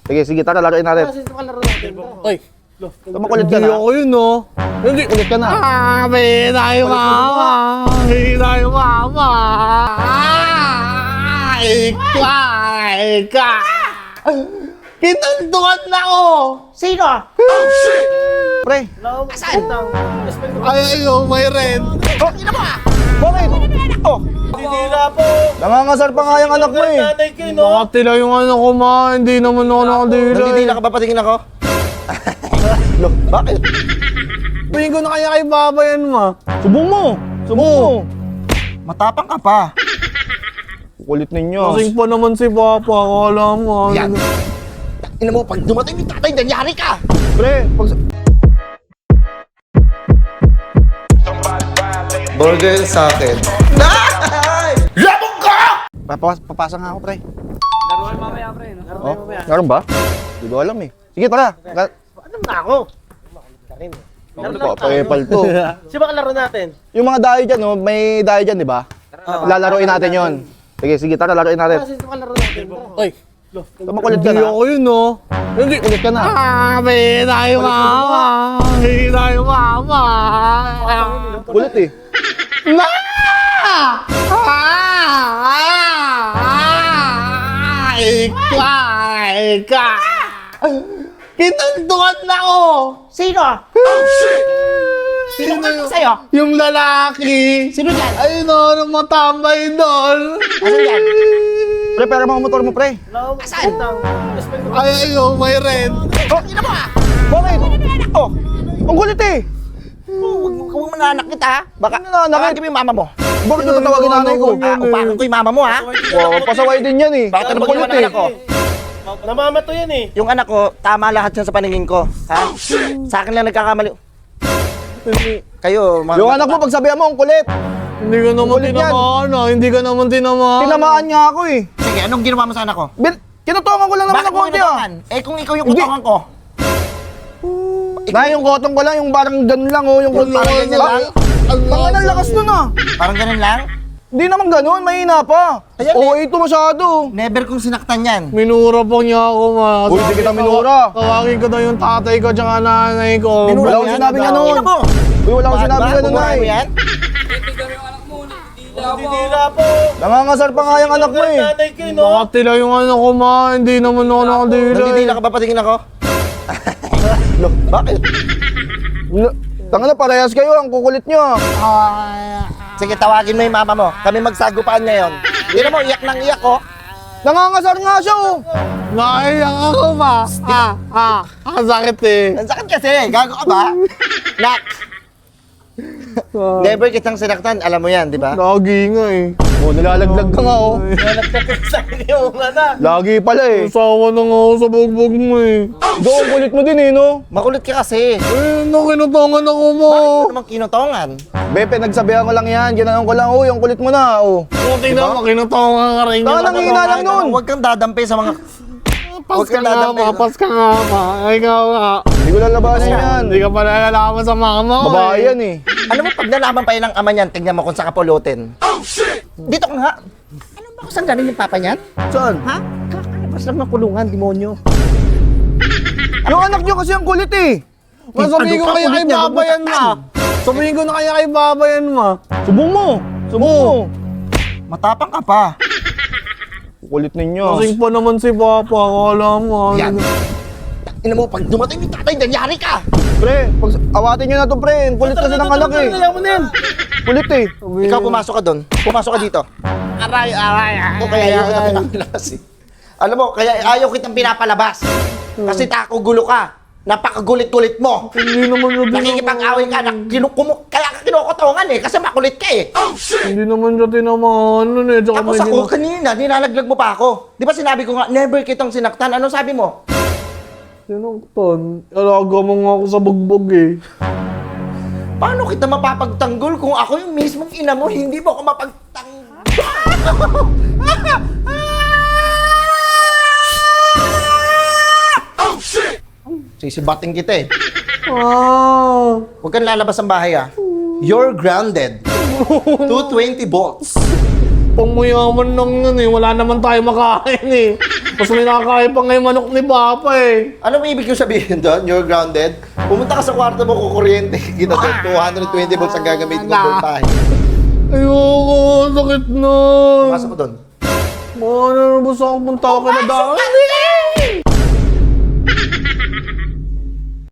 Sige, tara, laruin natin. Oy, Makulit ka hindi na. ako yun, no? Hindi. Kulit ka na. May tayo mama. May tayo mama. Ika. Kinuntukan na ko. Sino? Pre, Saan? Ay, may rent. bakit? Oh, Titira po. nangangasar pa nga yung anak mo eh. Nanay ko, no? Nakatila yung ano ko, ma. Hindi naman ako nakadila. Nandidila ka ba patingin ako? Lo, bakit? Tingin ko na kaya kay Baba yan, ma. Subong mo. Subong mo. Matapang ka pa. Kulit ninyo. Kasing pa naman si Papa. Akala mo. Yan. Ina mo, pag dumating yung tatay, nangyari ka. Pre, pag... Burger sa akin. Labog ka! Papasa nga ako, pre. Laruan mamaya, pre. Laruan mamaya. Meron ba? Hindi ko alam eh. Sige, tara. Ano na ako? Ano pa, payepal to. Sino ba kalaro natin? Yung mga dayo dyan, no? May dayo dyan, di ba? Lalaroin natin yon. Sige, tara, laruin natin. Sino ba kalaro natin? Oy, Makulit ka hindi na. ako yun, no? Hindi, kulit ka na. May tayo mama. May tayo mama. Kulit eh. Na! Ika. Kinuntukan na ko. Sino? Sino ka sa'yo? Yung lalaki. Sino yan? Ayun o, nung matambay doon. Asan yan? Pre, pera mga motor mo, pre. Saan? Ay, ayun, may rent. Oh, ina mo ah! Bakit? Oh, ang kulit eh. Huwag mo nananak kita, ha? Baka nananakit. Bakit mo yung mama mo? Bakit ito tatawagin nanay ko? Upakan ko yung mama mo, ha? Wow, pasaway din yan eh. Bakit ano Ang ba yung kulit eh. anak ko? Namamato yan eh. Yung anak ko, tama lahat yan sa paningin ko. Ha? Sa akin lang nagkakamali. Kayo, mga... Yung anak mo, pagsabihan mo, ang kulit. Hindi ka naman Kulit yan. tinamaan ah. Hindi ka naman tinamaan. Tinamaan nga ako eh. Sige, anong ginawa mo sa anak ko? Kinutungan ko lang naman Bakit ng mo konti ah. kinutungan? Eh kung ikaw yung Hindi. kutungan ko. Na yung kotong ko lang, yung parang ganun lang oh. Yung Parang ganyan lang? Tangan ang lakas nun ah. Parang ganun lang? Hindi naman ganun, mahina pa. Ayan, Oo, ito masyado. Never kong sinaktan yan. Minura pa niya ako, ma. Uy, di kita minura. Tawagin ko daw yung tatay ko tsaka nanay ko. Wala akong sinabi niya nun. Ina mo! Uy, wala akong sinabi ganun na Bumura mo eh. yan? Titira po. Nangangasar pa nga yung anak mo eh. Nanay ko, no? Nakatila yung ano ko, ma. Hindi naman ako nakadila. Nandidila ka ba patingin ako? Lo, bakit? Tanga na, parehas kayo, ang kukulit nyo ah. Sige, tawagin mo yung mama mo. Kami magsagupaan ngayon. Hindi mo, iyak nang iyak ko. Nangangasar nga siya oh. Naiyak ako, ma. Ang sakit eh. Ang sakit kasi, gago ka ba? Nak! Never kitang sinaktan, alam mo yan, di ba? Lagi nga eh. Oh, nilalaglag ka nga oh. Lagi pala eh. Asawa na nga ako sa bugbog mo eh. Doon, kulit mo din eh no. Makulit ka kasi. Eh, nakinutangan ako, ma. Bakit mo naman kinutongan? Bepe, nagsabihan ko lang yan. Ginanon ko lang, oh, yung kulit mo na oh. Puti na, makinutangan ka rin. Tanga nang hina lang nun. Huwag kang dadampi sa mga... Pas Huwag ka kang nga, dadampi. ma. Pas ka nga, ma. Ikaw nga. Hindi ko lalabasin yan. Hindi ka pa nalalaman sa mama ko Babae yan eh. Ano mo, pag nalaman pa yun ng ama niyan, tingnan mo kung saan ka pulutin. Dito ka nga. Alam ba kung saan galing yung papa niyan? Saan? Ha? Kakalabas lang ng kulungan, demonyo. Yung anak nyo kasi ang kulit eh. Ma, sabihin ko Ano ka, kaya kay kulit niya, Baba yan, ma. Sabihin ko na kaya kay Baba yan, ma. Subong mo. Subong mo. Matapang ka pa. Kulit ninyo. Kasing pa naman si Papa. Akala mo. Yan. Ina mo, pag dumating yung tatay, nangyari ka! Pre, pag awatin nyo na to pre. Ang kulit kasi ng anak eh. Kulit eh. Ikaw, pumasok ka doon. Pumasok ka dito. Aray. O kaya ayaw kitang pinapalabas eh. Alam mo, kaya ayaw kitang pinapalabas. Kasi tako gulo ka. Napakagulit-gulit mo. Hindi naman siya Nakikipag-away ka, kaya ka kinukutongan eh, kasi makulit ka eh. Hindi naman siya tinamaan nun eh. Tsaka Tapos may ako kanina, nilalaglag mo pa ako. Di ba sinabi ko nga, never kitang sinaktan. Ano sabi mo? Sinaktan. Alaga mo nga ako sa bugbog eh. Paano kita mapapagtanggol kung ako yung mismong ina mo, hindi mo ako mapagtanggol? Sisibating kita eh. Huwag kang lalabas ng bahay ah. You're grounded. 220 volts. Pangmayaman lang yun eh. Wala naman tayo makain eh. Mas may nakakain pa ngayon manok ni Papa eh. Ano may ibig ko sabihin doon? You're grounded? Pumunta ka sa kwarto mo, kukuryente kita doon. 220 volts ang gagamitin mong voltahe. Ayoko, sakit nun. Pasok mo doon. Ano na ba sa punta ako kay Daddy?